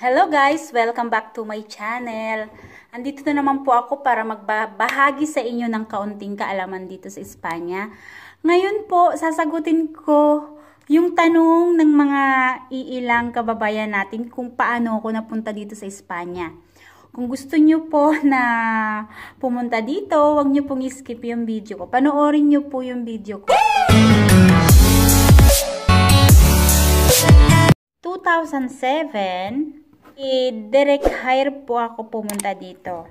Hello guys! Welcome back to my channel. Andito na naman po ako para magbahagi sa inyo ng kaunting kaalaman dito sa Espanya. Ngayon po, sasagutin ko yung tanong ng mga iilang kababayan natin kung paano ako napunta dito sa Espanya. Kung gusto nyo po na pumunta dito, huwag nyo pong skip yung video ko. Panoorin nyo po yung video ko. 2007, direct hire po ako pumunta dito.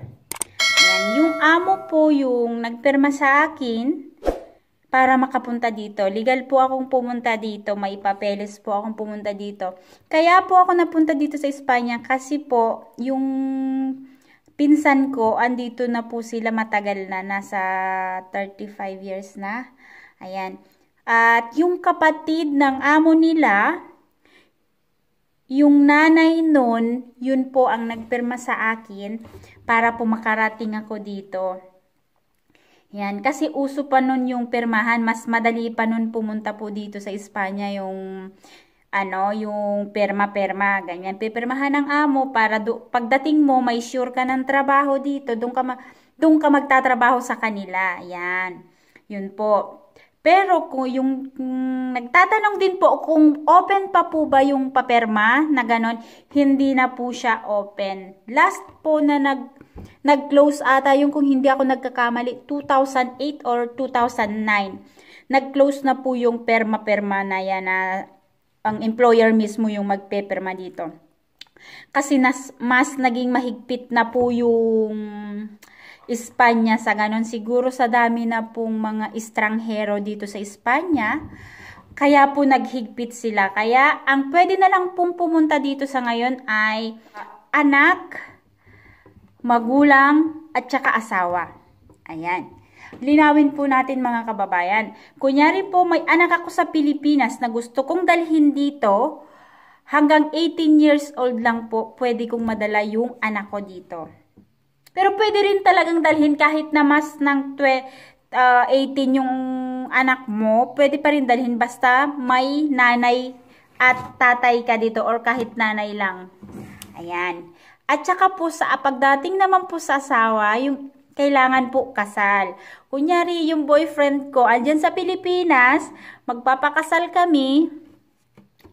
Ayan, yung amo po yung nagpirma sa akin para makapunta dito. Legal po akong pumunta dito, may papeles po akong pumunta dito. Kaya po ako napunta dito sa Espanya kasi po yung pinsan ko, andito na po sila matagal na, nasa 35 years na. Ayan. At yung kapatid ng amo nila, yung nanay nun, yun po ang nagpirma sa akin para po makarating ako dito. Yan, kasi uso pa nun yung pirmahan, mas madali pa nun pumunta po dito sa Espanya yung yung perma-perma, ganyan. Pipirmahan ng amo para pagdating mo may sure ka ng trabaho dito, doon ka magtatrabaho sa kanila. Yan. Yun po. Pero kung yung nagtatanong din po kung open pa po ba yung paperma na ganon, hindi na po siya open. Last po na nag-close ata yung, kung hindi ako nagkakamali, 2008 or 2009. Nag-close na po yung perma-perma na yan, na ang employer mismo yung magpeperma dito. Kasi mas naging mahigpit na po yung Espanya sa ganon. Siguro sa dami na pong mga estranghero dito sa Espanya, kaya po naghigpit sila. Kaya ang pwede na lang pong pumunta dito sa ngayon ay anak, magulang, at saka asawa. Ayan. Linawin po natin mga kababayan. Kunyari po may anak ako sa Pilipinas na gusto kong dalhin dito, hanggang 18 years old lang po pwede kong madala yung anak ko dito. Pero pwede rin talagang dalhin kahit na mas ng 18 yung anak mo, pwede pa rin dalhin basta may nanay at tatay ka dito or kahit nanay lang. Ayan. At saka po sa pagdating naman po sa asawa, yung kailangan po kasal. Kunyari yung boyfriend ko andyan sa Pilipinas, magpapakasal kami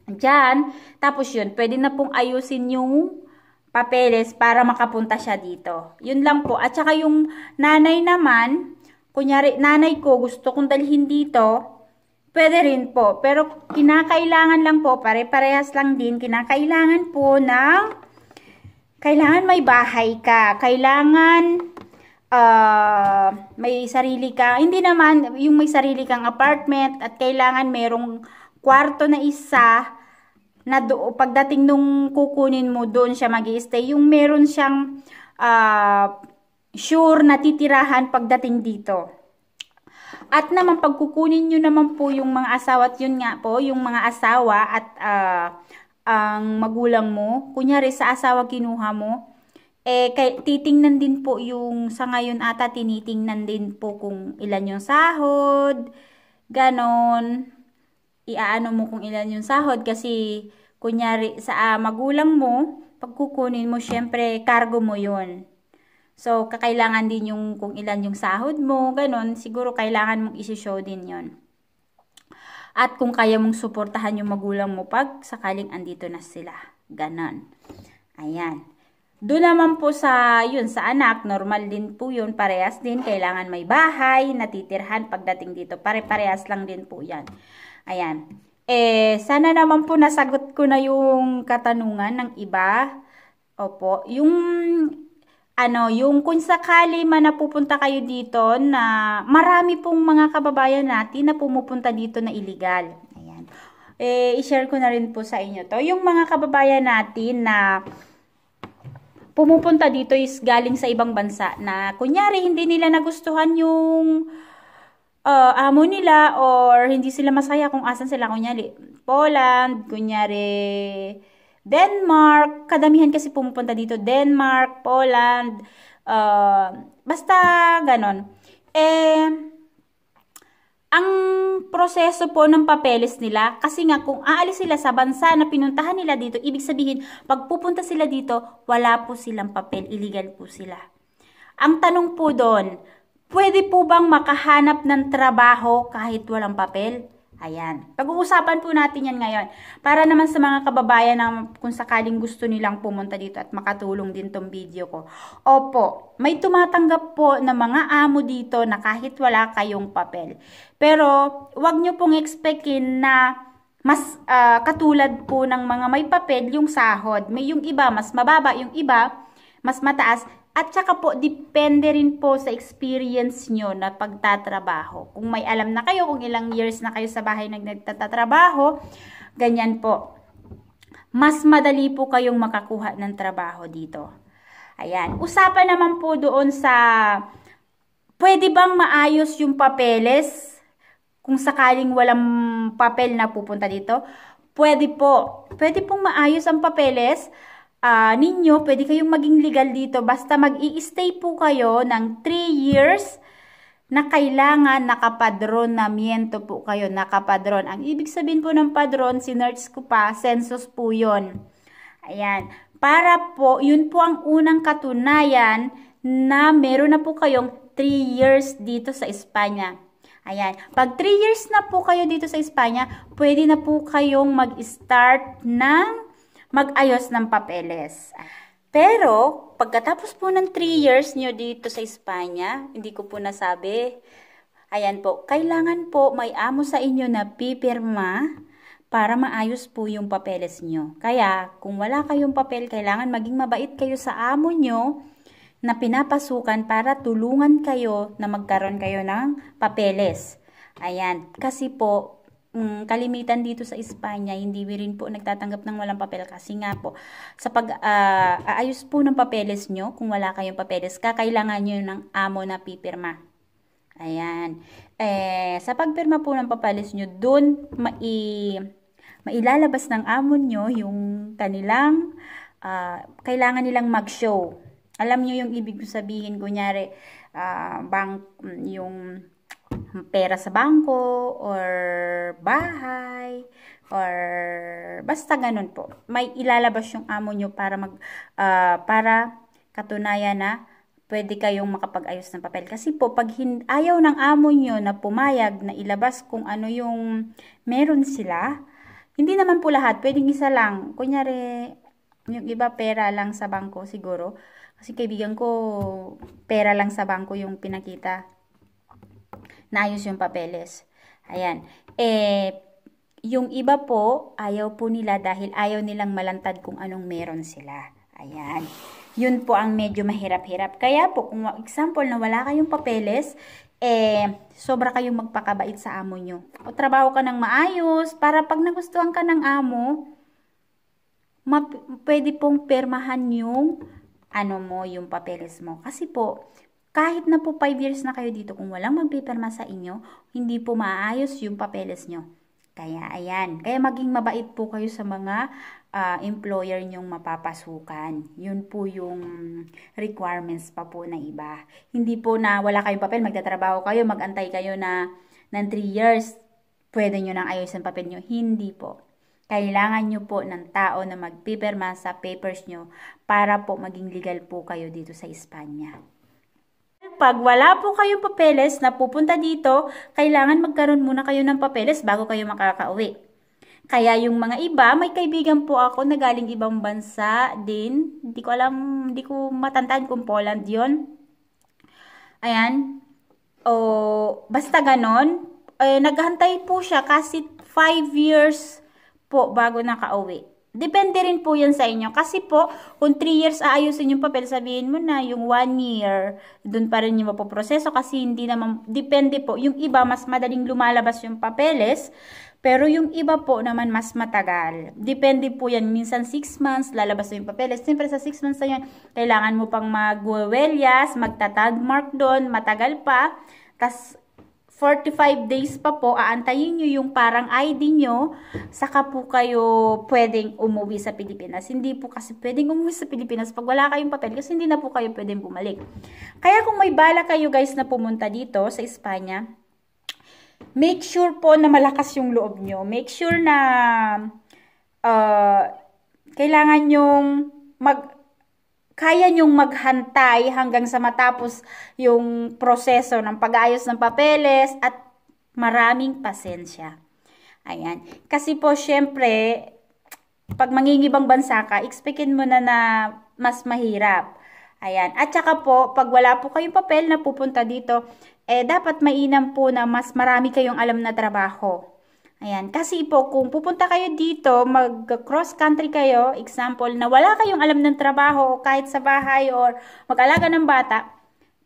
dyan, tapos yun, pwede na pong ayusin yung papeles para makapunta siya dito. Yun lang po. At saka yung nanay naman, kunyari nanay ko gusto kong dalhin dito, pwede rin po. Pero kinakailangan lang po, pare-parehas lang din, kinakailangan po ng, kailangan may bahay ka, kailangan may sarili ka, hindi naman yung may sarili kang apartment, at kailangan merong kwarto na isa na pagdating nung kukunin mo, doon siya mag-i-stay. Yung meron siyang sure na titirahan pagdating dito. At naman pagkukunin nyo naman po yung mga asawa, at yun nga po, yung mga asawa at ang magulang mo, kunyari sa asawa kinuha mo, titingnan din po yung, sa ngayon ata tinitingnan din po kung ilan yung sahod, ganon. Iaano mo kung ilan yung sahod, kasi kunyari sa magulang mo, pagkukunin mo, syempre cargo mo yun. So kakailangan din yung kung ilan yung sahod mo, ganon, siguro kailangan mong isi-show din yon. At kung kaya mong suportahan yung magulang mo pag sakaling andito na sila, ganon. Ayan. Doon naman po sa yun, sa anak, normal din po yun, parehas din, kailangan may bahay, natitirhan pagdating dito, pare-parehas lang din po yan. Ayan. Sana naman po nasagot ko na yung katanungan ng iba. Opo. Yung kung sakali man napupunta kayo dito, na marami pong mga kababayan natin na pumupunta dito na illegal. Ayan. I-share ko na rin po sa inyo to. Yung mga kababayan natin na pumupunta dito is galing sa ibang bansa, na kunyari hindi nila nagustuhan yung amo nila, or hindi sila masaya kung asan sila, kunyari Poland, kunyari Denmark, kadamihan kasi pumupunta dito, Denmark, Poland, basta ganon. ang proseso po ng papeles nila, kasi nga kung aalis sila sa bansa na pinuntahan nila dito, ibig sabihin, pag pupunta sila dito, wala po silang papel, illegal po sila. Ang tanong po doon, pwede po bang makahanap ng trabaho kahit walang papel? Ayan. Pag-uusapan po natin yan ngayon. Para naman sa mga kababayan na kung sakaling gusto nilang pumunta dito at makatulong din tong video ko. Opo, may tumatanggap po na mga amo dito na kahit wala kayong papel. Pero, wag nyo pong expectin na mas katulad po ng mga may papel yung sahod. May yung iba, mas mababa, yung iba, mas mataas. At saka po, depende rin po sa experience nyo na pagtatrabaho. Kung may alam na kayo, kung ilang years na kayo sa bahay nagtatrabaho, ganyan po. Mas madali po kayong makakuha ng trabaho dito. Ayan. Usapan naman po doon sa, pwede bang maayos yung papeles kung sakaling walang papel na pupunta dito? Pwede po. Pwede pong maayos ang papeles ninyo, pwede kayong maging legal dito basta mag-i-stay po kayo ng 3 years na kailangan nakapadronamiento po kayo, nakapadron. Ang ibig sabihin po ng padron, sinearch ko pa, census po yun. Ayan. Para po, yun po ang unang katunayan na meron na po kayong 3 years dito sa Espanya. Ayan. Pag 3 years na po kayo dito sa Espanya, pwede na po kayong mag-start ng mag-ayos ng papeles. Pero, pagkatapos po ng 3 years nyo dito sa Espanya, hindi ko po nasabi, ayan po, kailangan po may amo sa inyo na pipirma para maayos po yung papeles nyo. Kaya, kung wala kayong papel, kailangan maging mabait kayo sa amo nyo na pinapasukan para tulungan kayo na magkaroon kayo ng papeles. Ayan, kasi po, kalimitan dito sa Espanya, hindi rin po nagtatanggap ng walang papel kasi nga po, sa pag-aayos po ng papeles nyo, kung wala kayong papeles, kakailangan nyo ng amo na pipirma. Ayan. Sa pagpirma po ng papeles nyo, dun mailalabas ng amo nyo yung kanilang, kailangan nilang mag-show. Alam nyo yung ibig sabihin, kunyari, yung pera sa bangko or bahay or basta ganun po. May ilalabas yung amo nyo para para katunayan na pwede kayong makapag-ayos ng papel. Kasi po pag ayaw ng amo nyo na pumayag na ilabas kung ano yung meron sila, hindi naman po lahat, pwedeng isa lang. Kunyari, yung iba pera lang sa bangko siguro. Kasi kaibigan ko, pera lang sa bangko yung pinakita. Naayos yung papeles. Ayan. Yung iba po, ayaw po nila dahil ayaw nilang malantad kung anong meron sila. Ayan. Yun po ang medyo mahirap-hirap. Kaya po, kung example na wala kayong papeles, sobra kayong magpakabait sa amo nyo. O trabaho ka ng maayos para pag nagustuhan ka ng amo, pwede pong permahan yung yung papeles mo. Kasi po, kahit na po 5 years na kayo dito, kung walang magpipirma sa inyo, hindi po maayos yung papeles nyo. Kaya, ayan. Kaya maging mabait po kayo sa mga employer nyong mapapasukan. Yun po yung requirements pa po na iba. Hindi po na wala kayong papel, magtatrabaho kayo, magantay kayo ng 3 years, pwede nyo nang ayos ang papel nyo. Hindi po. Kailangan nyo po ng tao na magpipirma sa papers nyo para po maging legal po kayo dito sa Espanya. Pag wala po kayong papeles na pupunta dito, kailangan magkaroon muna kayo ng papeles bago kayo makakauwi. Kaya yung mga iba, may kaibigan po ako na galing ibang bansa din. Hindi ko alam, hindi ko matandaan kung Poland yon. Ayan. Basta ganon. Naghantay po siya kasi 5 years po bago nakauwi. Depende rin po yan sa inyo. Kasi po, kung 3 years aayusin yung papel, sabihin mo na yung 1 year, dun pa rin yung mapoproseso kasi hindi naman, depende po. Yung iba, mas madaling lumalabas yung papeles, pero yung iba po naman mas matagal. Depende po yan. Minsan 6 months, lalabas yung papeles. Siyempre sa 6 months na yan, kailangan mo pang magwewelyas, magtatagmark doon, matagal pa. Tas 45 days pa po, aantayin nyo yung parang ID nyo, saka po kayo pwedeng umuwi sa Pilipinas. Hindi po kasi pwedeng umuwi sa Pilipinas pag wala kayong papel kasi hindi na po kayo pwedeng bumalik. Kaya kung may bala kayo guys na pumunta dito sa Espanya, make sure po na malakas yung loob nyo. Make sure na kailangan nyong kaya nyong maghantay hanggang sa matapos yung proseso ng pag-ayos ng papeles at maraming pasensya. Ayan. Kasi po, syempre, pag mangingibang bansa ka, expectin mo na mas mahirap. Ayan. At saka po, pag wala po kayong papel na pupunta dito, dapat mainam po na mas marami kayong alam na trabaho. Ayan. Kasi po, kung pupunta kayo dito, mag-cross country kayo, example, na wala kayong alam ng trabaho, kahit sa bahay or mag-alaga ng bata,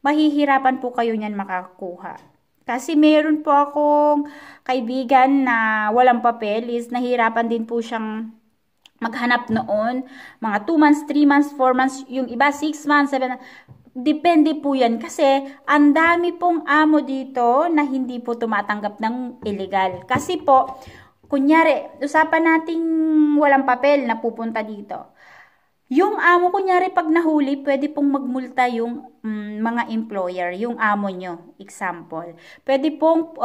mahihirapan po kayo niyan makakuha. Kasi meron po akong kaibigan na walang papel, is nahirapan din po siyang maghanap noon. Mga 2 months, 3 months, 4 months, yung iba 6 months, 7 months. Depende po yan kasi ang dami pong amo dito na hindi po tumatanggap ng illegal. Kasi po, kunyari, usapan nating walang papel na pupunta dito. Yung amo, kunyari pag nahuli, pwede pong magmulta yung mga employer, yung amo nyo, example. Pwede pong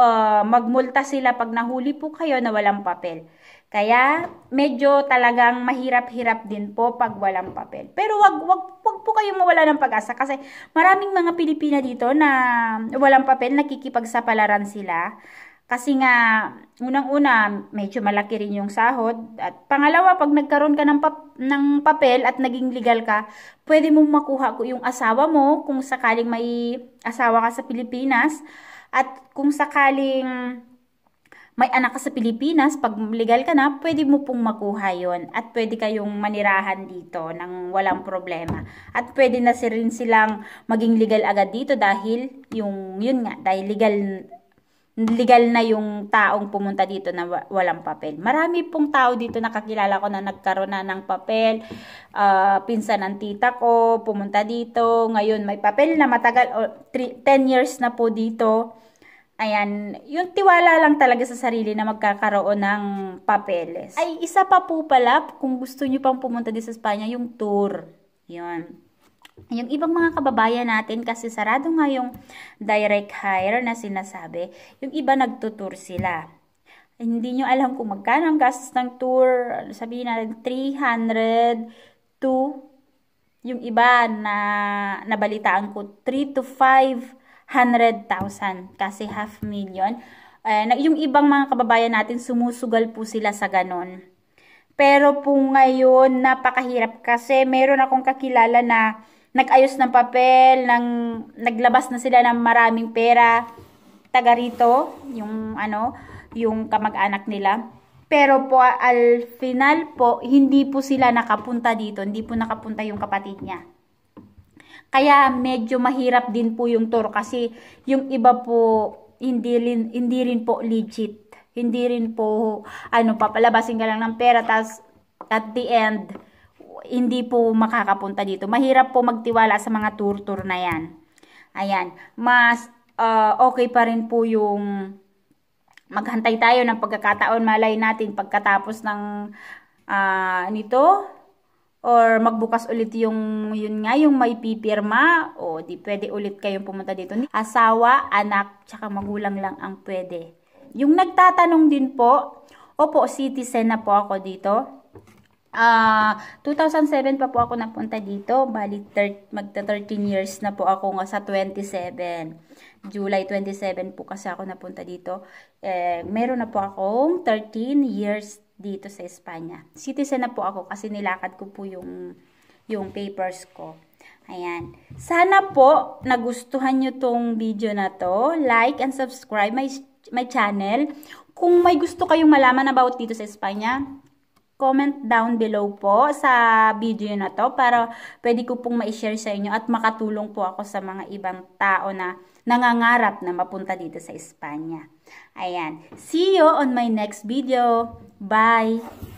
magmulta sila pag nahuli po kayo na walang papel. Kaya medyo talagang mahirap-hirap din po pag walang papel. Pero wag po kayong mawala ng pag-asa kasi maraming mga Pilipina dito na walang papel, nakikipagsapalaran sila. Kasi nga, unang-una, medyo malaki rin yung sahod. At pangalawa, pag nagkaroon ka ng papel at naging legal ka, pwede mong makuha yung asawa mo kung sakaling may asawa ka sa Pilipinas. At kung sakaling may anak ka sa Pilipinas, pag legal ka na, pwede mo pong makuha yon at pwede kayong manirahan dito ng walang problema. At pwede na rin silang maging legal agad dito dahil dahil legal na yung taong pumunta dito na walang papel. Marami pong tao dito nakakilala ko na nagkaroon na ng papel. Pinsan ng tita ko, pumunta dito. Ngayon may papel na matagal, 10 years na po dito. Ayan, yung tiwala lang talaga sa sarili na magkakaroon ng papeles. Ay, isa pa po pala, kung gusto nyo pang pumunta dito sa Espanya, yung tour. Yun. Yung ibang mga kababayan natin, kasi sarado nga yung direct hire na sinasabi, yung iba nagtutour sila. Hindi nyo alam kung magkano ang gastos ng tour, sabihin natin 300 to, yung iba na nabalitaan ko, 3 to 500,000 kasi 500,000. Yung ibang mga kababayan natin sumusugal po sila sa ganon. Pero po ngayon napakahirap kasi meron akong kakilala na nag-ayos ng papel, naglabas na sila ng maraming pera, taga rito, yung kamag-anak nila. Pero po al final po hindi po sila nakapunta dito, hindi po nakapunta yung kapatid niya. Kaya medyo mahirap din po yung tour kasi yung iba po hindi rin po legit. Hindi rin po papalabasin ka lang ng pera tapos at the end hindi po makakapunta dito. Mahirap po magtiwala sa mga tour na yan. Ayan, mas okay pa rin po yung maghantay tayo ng pagkakataon, malay natin pagkatapos ng nito or magbukas ulit yung may pipirma o di pwede ulit kayong pumunta dito. Asawa, anak, tsaka magulang lang ang pwede. Yung nagtatanong din po, opo, citizen na po ako dito. 2007 pa po ako napunta dito. Bali, magta 13 years na po ako sa 27. July 27 po kasi ako napunta dito. Meron na po akong 13 years dito sa Espanya. Citizen na po ako kasi nilakad ko po yung papers ko. Ayan. Sana po nagustuhan nyo tong video na to. Like and subscribe my channel. Kung may gusto kayong malaman about dito sa Espanya, comment down below po sa video na to para pwede ko pong ma-share sa inyo at makatulong po ako sa mga ibang tao na nangangarap na mapunta dito sa Espanya. Ayan. See you on my next video. Bye!